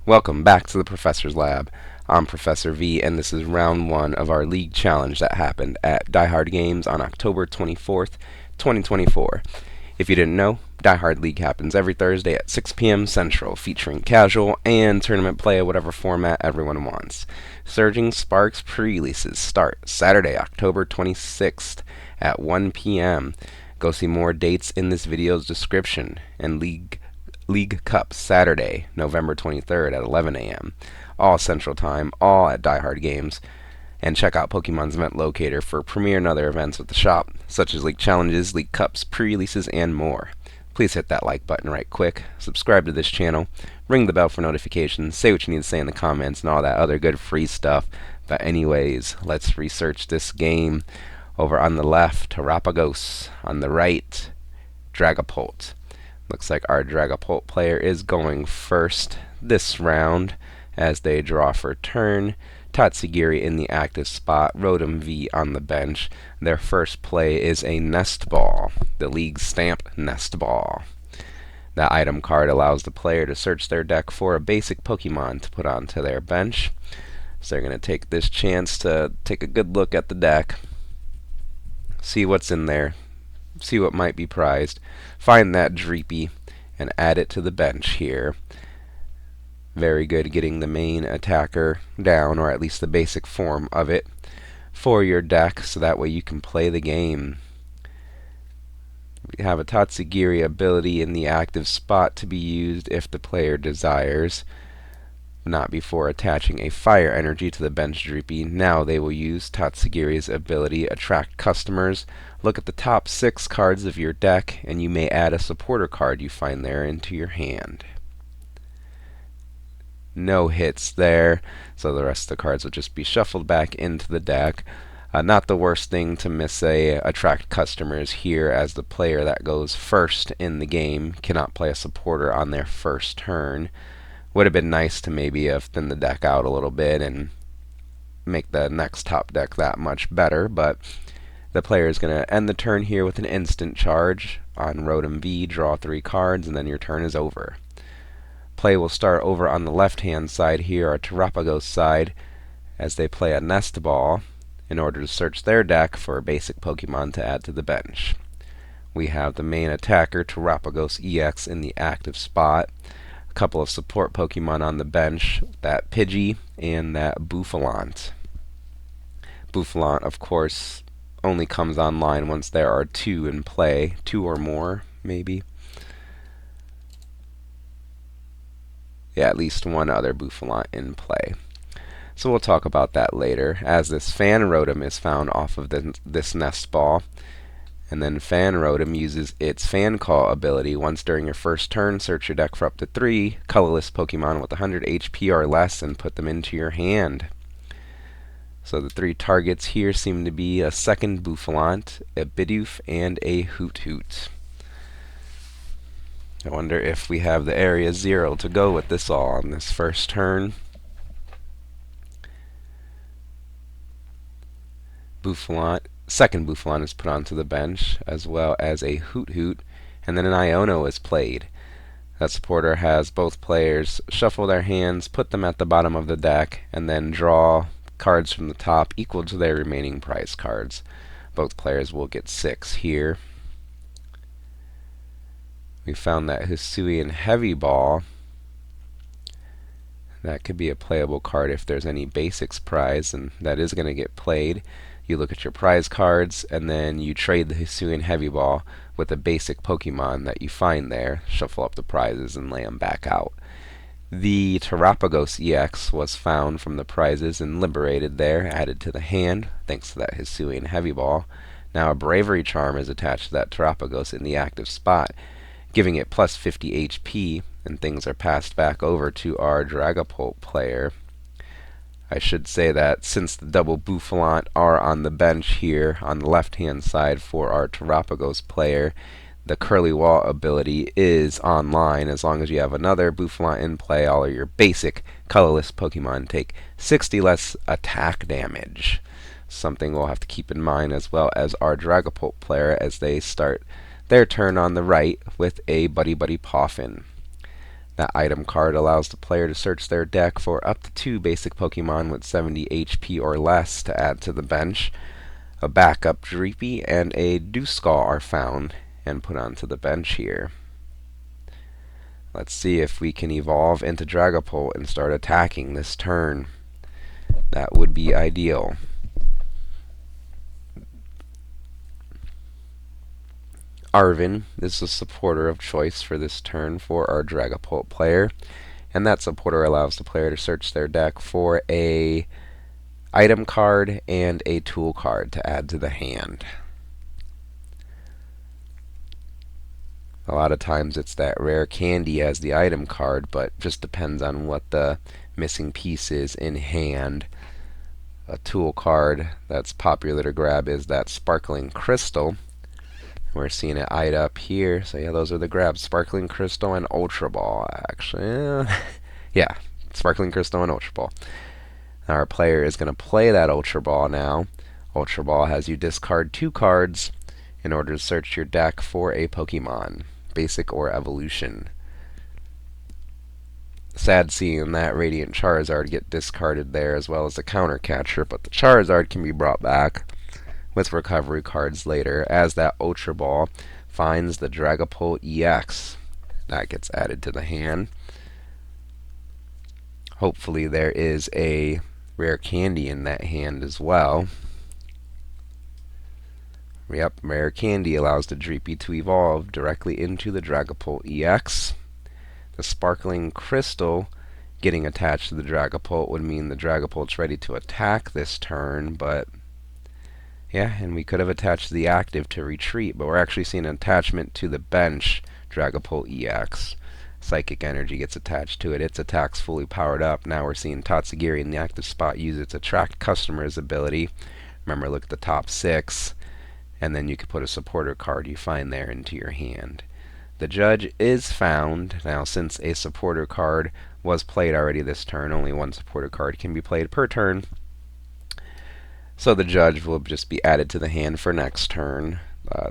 Welcome back to the Professor's Lab. I'm Professor V, and this is round 1 of our league challenge that happened at Die Hard Games on October 24th, 2024. If you didn't know, Die Hard League happens every Thursday at 6 p.m. Central, featuring casual and tournament play of whatever format everyone wants. Surging Sparks pre-releases start Saturday, October 26th at 1 p.m. Go see more dates in this video's description, and League Cup Saturday, November 23rd at 11 a.m. All Central Time, all at Die Hard Games. And check out Pokemon's event locator for premiere and other events with the shop, such as League Challenges, League Cups, pre-releases, and more. Please hit that like button right quick, subscribe to this channel, ring the bell for notifications, say what you need to say in the comments, and all that other good free stuff. But anyways, let's research this game. Over on the left, Terapagos. On the right, Dragapult. Looks like our Dragapult player is going first this round as they draw for turn. Tatsugiri in the active spot, Rotom V on the bench. Their first play is a Nest Ball, the league stamp Nest Ball. That item card allows the player to search their deck for a basic Pokemon to put onto their bench. So they're going to take this chance to take a good look at the deck, see what's in there, see what might be prized, find that Dreepy, and add it to the bench here. Very good getting the main attacker down, or at least the basic form of it, for your deck, so that way you can play the game. We have a Tatsugiri ability in the active spot to be used if the player desires, not before attaching a fire energy to the bench Dreepy. Now they will use Tatsugiri's ability, Attract Customers. Look at the top 6 cards of your deck, and you may add a supporter card you find there into your hand. No hits there, so the rest of the cards will just be shuffled back into the deck. Not the worst thing to miss a Attract Customers here, as the player that goes first in the game cannot play a supporter on their first turn. Would have been nice to maybe have thinned the deck out a little bit and make the next top deck that much better, but the player is going to end the turn here with an instant charge on Rotom V, draw 3 cards, and then your turn is over. Play will start over on the left-hand side here, our Terapagos side, as they play a Nest Ball in order to search their deck for a basic Pokemon to add to the bench. We have the main attacker, Terapagos EX, in the active spot. A couple of support Pokemon on the bench, that Pidgey and that Bouffalant. Bouffalant, of course, only comes online once there are 2 in play, 2 or more, maybe. Yeah, at least one other Bouffalant in play. So we'll talk about that later, as this Fan Rotom is found off of this Nest Ball. And then Fan Rotom uses its Fan Call ability. Once during your first turn, search your deck for up to 3 colorless Pokemon with 100 HP or less and put them into your hand. So the 3 targets here seem to be a second Bouffalant, a Bidoof, and a Hoot Hoot. I wonder if we have the area 0 to go with this all on this first turn. Second Bouffalant is put onto the bench, as well as a Hoot Hoot, and then an Iono is played. That supporter has both players shuffle their hands, put them at the bottom of the deck, and then draw cards from the top equal to their remaining prize cards. Both players will get 6 here. We found that Hisuian Heavy Ball. That could be a playable card if there's any basics prize, and that is going to get played. You look at your prize cards, and then you trade the Hisuian Heavy Ball with a basic Pokemon that you find there, shuffle up the prizes, and lay them back out. The Terapagos EX was found from the prizes and liberated there, added to the hand, thanks to that Hisuian Heavy Ball. Now a Bravery Charm is attached to that Terapagos in the active spot, giving it plus 50 HP, and things are passed back over to our Dragapult player. I should say that since the double Bouffalant are on the bench here on the left-hand side for our Terapagos player, the Curly Wall ability is online. As long as you have another Bouffalant in play, all of your basic colorless Pokemon take 60 less attack damage. Something we'll have to keep in mind, as well as our Dragapult player as they start their turn on the right with a Buddy Buddy Poffin. That item card allows the player to search their deck for up to 2 basic Pokemon with 70 HP or less to add to the bench. A backup Dreepy and a Duskull are found and put onto the bench here. Let's see if we can evolve into Dragapult and start attacking this turn. That would be ideal. Arvin is the supporter of choice for this turn for our Dragapult player, and that supporter allows the player to search their deck for a item card and a tool card to add to the hand. A lot of times it's that rare candy as the item card, but just depends on what the missing piece is in hand. A tool card that's popular to grab is that Sparkling Crystal. We're seeing it eyed up here. So yeah, those are the grabs. Sparkling Crystal and Ultra Ball, actually. Yeah, Sparkling Crystal and Ultra Ball. Our player is going to play that Ultra Ball now. Ultra Ball has you discard 2 cards in order to search your deck for a Pokemon, basic or evolution. Sad seeing that Radiant Charizard get discarded there, as well as the counter catcher, but the Charizard can be brought back with recovery cards later, as that Ultra Ball finds the Dragapult EX. That gets added to the hand. Hopefully there is a rare candy in that hand as well. Yep, rare candy allows the Dreepy to evolve directly into the Dragapult EX. The Sparkling Crystal getting attached to the Dragapult would mean the Dragapult's ready to attack this turn, but yeah, and we could have attached the active to retreat, but we're actually seeing an attachment to the bench Dragapult EX. Psychic Energy gets attached to it. Its attack's fully powered up. Now we're seeing Tatsugiri in the active spot use its Attract Customers ability. Remember, look at the top 6, and then you can put a supporter card you find there into your hand. The Judge is found. Now, since a supporter card was played already this turn, only 1 supporter card can be played per turn. So the Judge will just be added to the hand for next turn.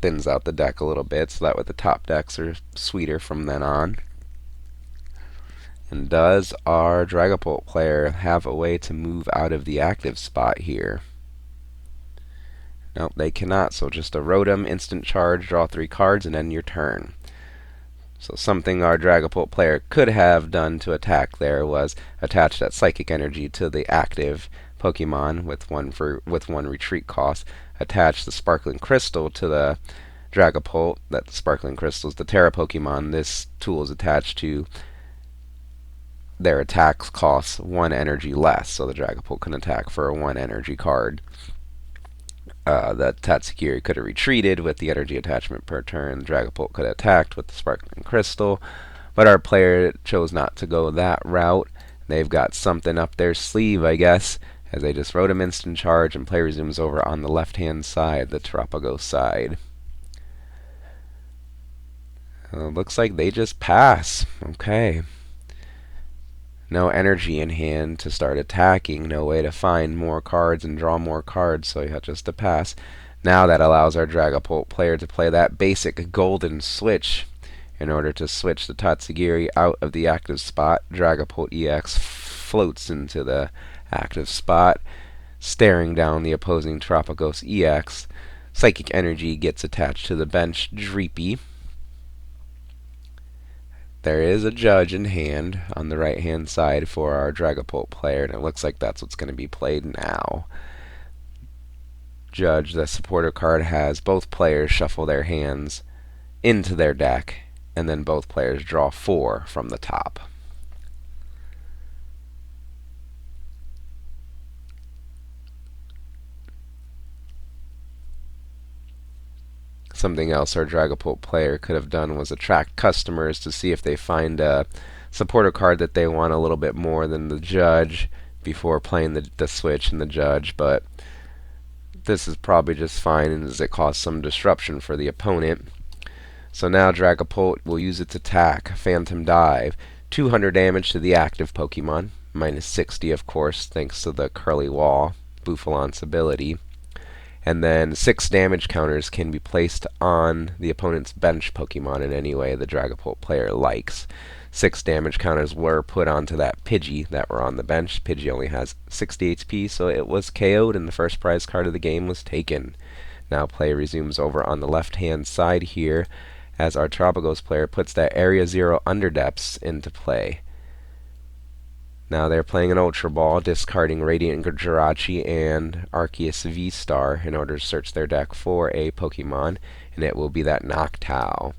Thins out the deck a little bit so that way the top decks are sweeter from then on. And does our Dragapult player have a way to move out of the active spot here? Nope, they cannot. So just a Rotom, instant charge, draw 3 cards, and end your turn. So something our Dragapult player could have done to attack there was attach that Psychic Energy to the active Pokemon with one retreat cost. Attach the Sparkling Crystal to the Dragapult. That Sparkling Crystal is the Terra Pokemon. This tool is attached to their attacks cost 1 energy less, so the Dragapult can attack for a 1 energy card. The Tatsugiri could have retreated with the energy attachment per turn. The Dragapult could have attacked with the Sparkling Crystal, but our player chose not to go that route. They've got something up their sleeve, I guess, as they just wrote him instant charge, and play resumes over on the left-hand side, the Terapagos side. Looks like they just pass. Okay. No energy in hand to start attacking, no way to find more cards and draw more cards, so you have just to pass. Now that allows our Dragapult player to play that basic golden switch in order to switch the Tatsugiri out of the active spot. Dragapult EX floats into the active spot, staring down the opposing Terapagos EX. Psychic Energy gets attached to the bench Dreepy. There is a Judge in hand on the right hand side for our Dragapult player, and it looks like that's what's going to be played now. Judge, the supporter card, has both players shuffle their hands into their deck, and then both players draw 4 from the top. Something else our Dragapult player could have done was attract customers to see if they find a supporter card that they want a little bit more than the Judge before playing the switch and the Judge, but this is probably just fine as it caused some disruption for the opponent. So now Dragapult will use its attack, Phantom Dive, 200 damage to the active Pokemon, minus 60 of course thanks to the Curly Wall, Bouffalant's ability. And then 6 damage counters can be placed on the opponent's bench Pokemon in any way the Dragapult player likes. 6 damage counters were put onto that Pidgey that were on the bench. Pidgey only has 60 HP, so it was KO'd and the first prize card of the game was taken. Now play resumes over on the left-hand side here as our Terapagos player puts that Area 0 Underdepths into play. Now they're playing an Ultra Ball, discarding Radiant Jirachi and Arceus V-Star in order to search their deck for a Pokemon, and it will be that Noctowl.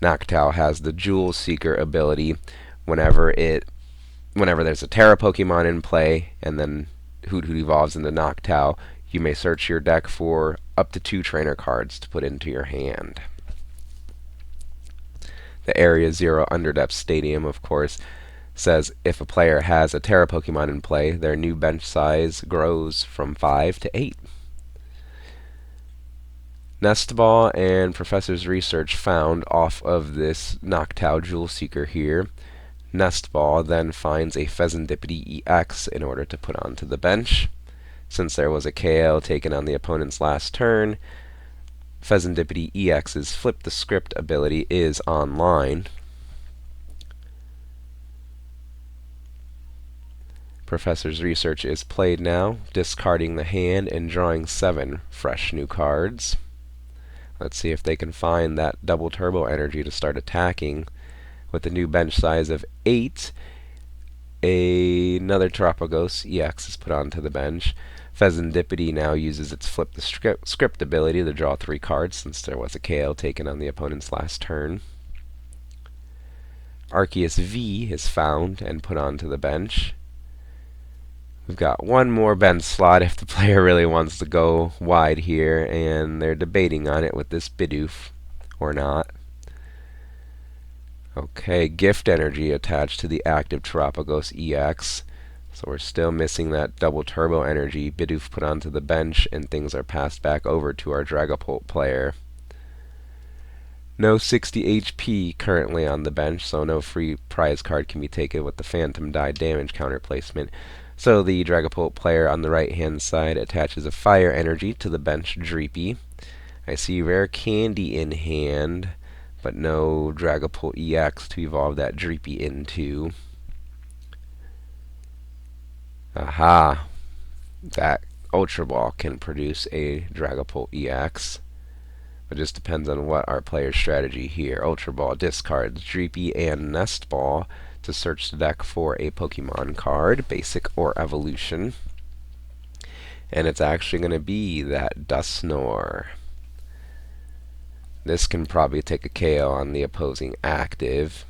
Noctowl has the Jewel Seeker ability whenever there's a Terra Pokemon in play, and then Hoot evolves into Noctowl, you may search your deck for up to 2 trainer cards to put into your hand. The Area 0 Underdepth Stadium, of course, says if a player has a Terra Pokemon in play, their new bench size grows from 5 to 8. Nest Ball and Professor's research found off of this Noctowl Jewel Seeker here. Nest Ball then finds a Pheasantipede EX in order to put onto the bench. Since there was a KO taken on the opponent's last turn, Pheasantipede EX's Flip the Script ability is online. Professor's research is played now, discarding the hand and drawing 7 fresh new cards. Let's see if they can find that double turbo energy to start attacking. With a new bench size of 8, another Terapagos EX is put onto the bench. Pheasantipede now uses its Flip the Script ability to draw 3 cards since there was a KO taken on the opponent's last turn. Arceus V is found and put onto the bench. We've got one more bench slot if the player really wants to go wide here, and they're debating on it with this Bidoof or not. Okay, Gift Energy attached to the active Terapagos EX. So we're still missing that double turbo energy. Bidoof put onto the bench, and things are passed back over to our Dragapult player. No 60 HP currently on the bench, so no free prize card can be taken with the Phantom Die damage counter placement. So the Dragapult player on the right-hand side attaches a Fire Energy to the bench Dreepy. I see Rare Candy in hand, but no Dragapult EX to evolve that Dreepy into. Aha! That Ultra Ball can produce a Dragapult EX. It just depends on what our player's strategy here. Ultra Ball discards Dreepy and Nest Ball to search the deck for a Pokemon card, basic or evolution. And it's actually going to be that Dusknoir. This can probably take a KO on the opposing active.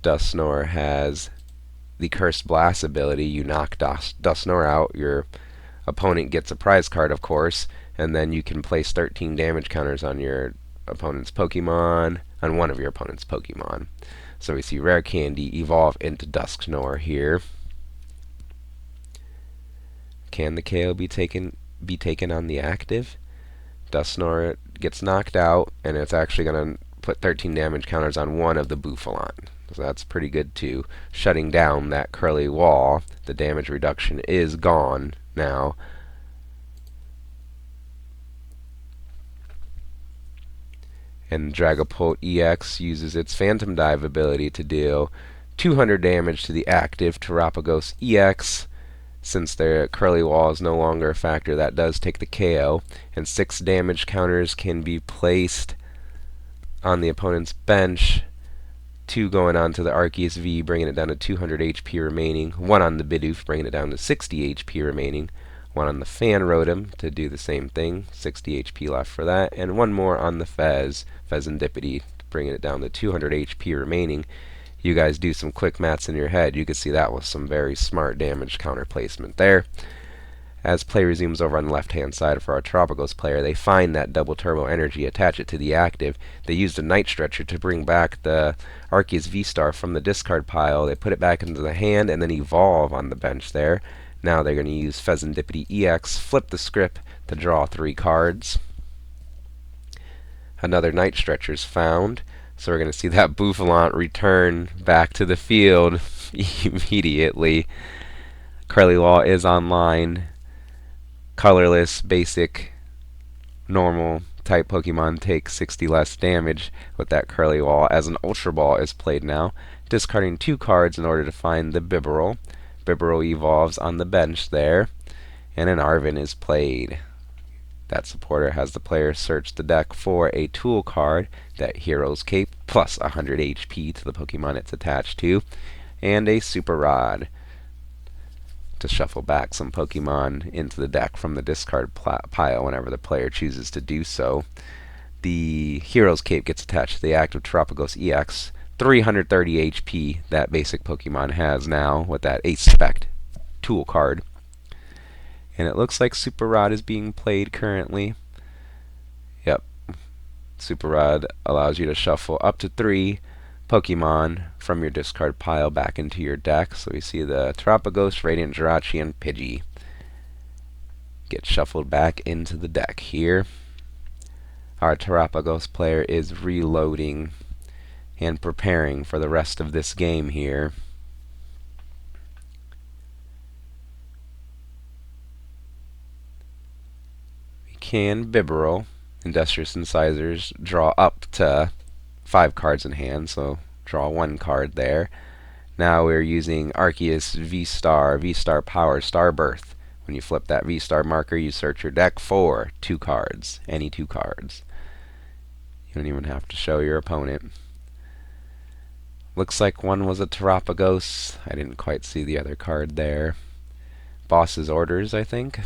Dusknoir has the Cursed Blast ability. You knock Dusknoir out, your opponent gets a prize card, of course, and then you can place 13 damage counters on your opponent's Pokemon, on one of your opponent's Pokemon. So we see Rare Candy evolve into Dusknoir here. Can the KO be taken on the active? Dusknoir gets knocked out, and it's actually going to put 13 damage counters on one of the Bouffalon. So that's pretty good too. Shutting down that curly wall. The damage reduction is gone now. And Dragapult EX uses its Phantom Dive ability to deal 200 damage to the active Terapagos EX. Since their curly wall is no longer a factor, that does take the KO. And 6 damage counters can be placed on the opponent's bench. 2 going on to the Arceus V, bringing it down to 200 HP remaining. 1 on the Bidoof, bringing it down to 60 HP remaining. 1 on the Fan Rotom to do the same thing, 60 HP left for that, and 1 more on the Pheasantipede, bringing it down to 200 HP remaining. You guys do some quick maths in your head, you can see that was some very smart damage counter placement there. As play resumes over on the left-hand side for our Terapagos player, they find that double turbo energy, attach it to the active. They used a Night Stretcher to bring back the Arceus V-Star from the discard pile. They put it back into the hand and then evolve on the bench there. Now they're going to use Pheasantipede EX, flip the script to draw 3 cards. Another Night Stretcher's found, so we're going to see that Bouffalon return back to the field immediately. Curly Wall is online. colorless, basic, normal type Pokemon take 60 less damage with that Curly Wall, as an Ultra Ball is played now, discarding 2 cards in order to find the Bibarel. Bibarel evolves on the bench there, and an Arven is played. That supporter has the player search the deck for a tool card, that Hero's Cape, plus 100 HP to the Pokemon it's attached to, and a Super Rod to shuffle back some Pokemon into the deck from the discard pile whenever the player chooses to do so. The Hero's Cape gets attached to the active Terapagos EX, 330 HP that basic Pokemon has now with that Ace Spect tool card. And it looks like Super Rod is being played currently. Yep. Super Rod allows you to shuffle up to 3 Pokemon from your discard pile back into your deck. So we see the Terapagos, Radiant Jirachi, and Pidgey get shuffled back into the deck here. Our Terapagos player is reloading and preparing for the rest of this game here. Can Bibarel, Industrious Incisors, draw up to 5 cards in hand, so draw 1 card there. Now we're using Arceus V-Star, V-Star Power, Star Birth. When you flip that V-Star marker, you search your deck for 2 cards, any 2 cards. You don't even have to show your opponent. Looks like one was a Terapagos. I didn't quite see the other card there. Boss's Orders, I think.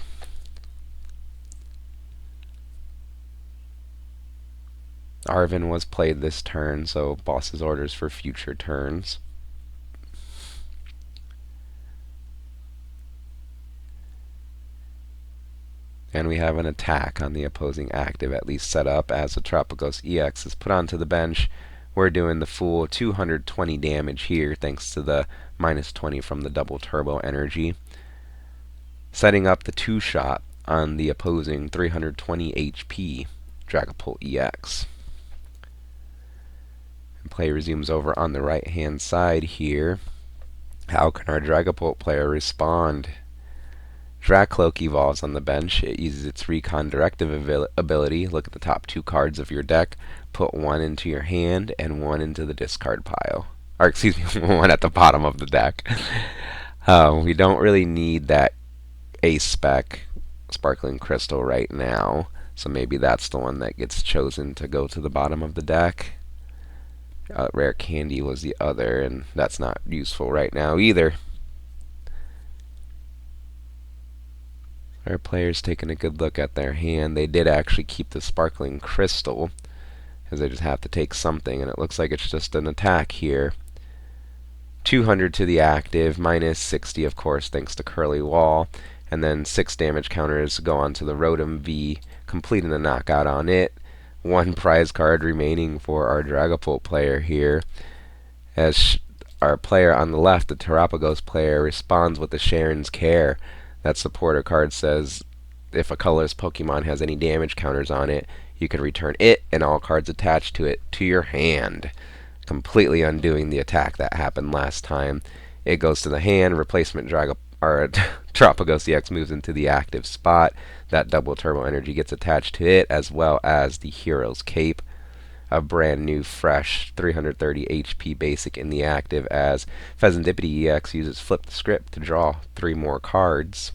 Arven was played this turn, so Boss's Orders for future turns. And we have an attack on the opposing active, at least set up, as the Terapagos EX is put onto the bench. We're doing the full 220 damage here, thanks to the minus 20 from the double turbo energy. Setting up the 2-shot on the opposing 320 HP Dragapult EX. Play resumes over on the right hand side here. How can our Dragapult player respond? Dracloak evolves on the bench. It uses its Recon Directive ability. Look at the top 2 cards of your deck. Put 1 into your hand and 1 into the discard pile. Or excuse me, 1 at the bottom of the deck. We don't really need that Ace Spec Sparkling Crystal right now, so maybe that's the one that gets chosen to go to the bottom of the deck. Rare Candy was the other, and that's not useful right now either. Our player's taking a good look at their hand. They did actually keep the Sparkling Crystal, because they just have to take something, and it looks like it's just an attack here. 200 to the active, minus 60 of course thanks to Curly Wall, and then 6 damage counters go on to the Rotom V, completing the knockout on it. 1 prize card remaining for our Dragapult player here, as our player on the left, the Terapagos player, responds with the Sharon's Care. That supporter card says if a colorless Pokemon has any damage counters on it, you can return it and all cards attached to it to your hand, completely undoing the attack that happened last time. It goes to the hand, replacement Terapagos EX moves into the active spot. That double turbo energy gets attached to it, as well as the Hero's Cape. A brand new, fresh 330 HP basic in the active, as Pheasantipity EX uses Flip the Script to draw 3 more cards.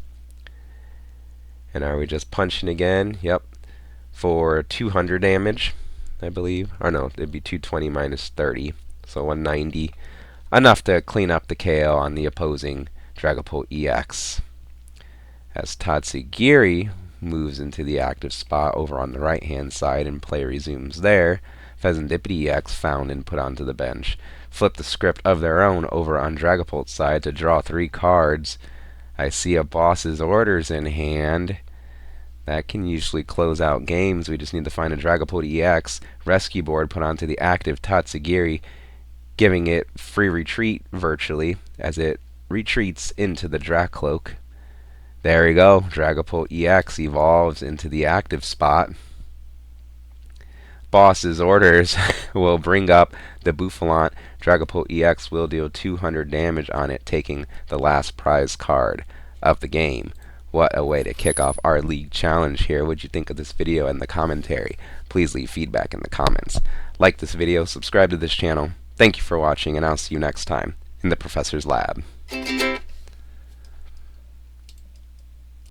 And are we just punching again? Yep. For 200 damage, I believe. Or no, it'd be 220 minus 30. So 190. Enough to clean up the KO on the opposing Dragapult EX. As Tatsugiri moves into the active spot over on the right hand side and play resumes there, Pheasantipity EX found and put onto the bench. Flip the script of their own over on Dragapult's side to draw 3 cards. I see a Boss's Orders in hand. That can usually close out games. We just need to find a Dragapult EX. Rescue board put onto the active Tatsugiri, giving it free retreat virtually as it retreats into the Dracloak. There we go. Dragapult EX evolves into the active spot. Boss's Orders will bring up the Bouffalant. Dragapult EX will deal 200 damage on it, taking the last prize card of the game. What a way to kick off our league challenge here. What'd you think of this video and the commentary? Please leave feedback in the comments. Like this video, subscribe to this channel. Thank you for watching, and I'll see you next time in the Professor's Lab.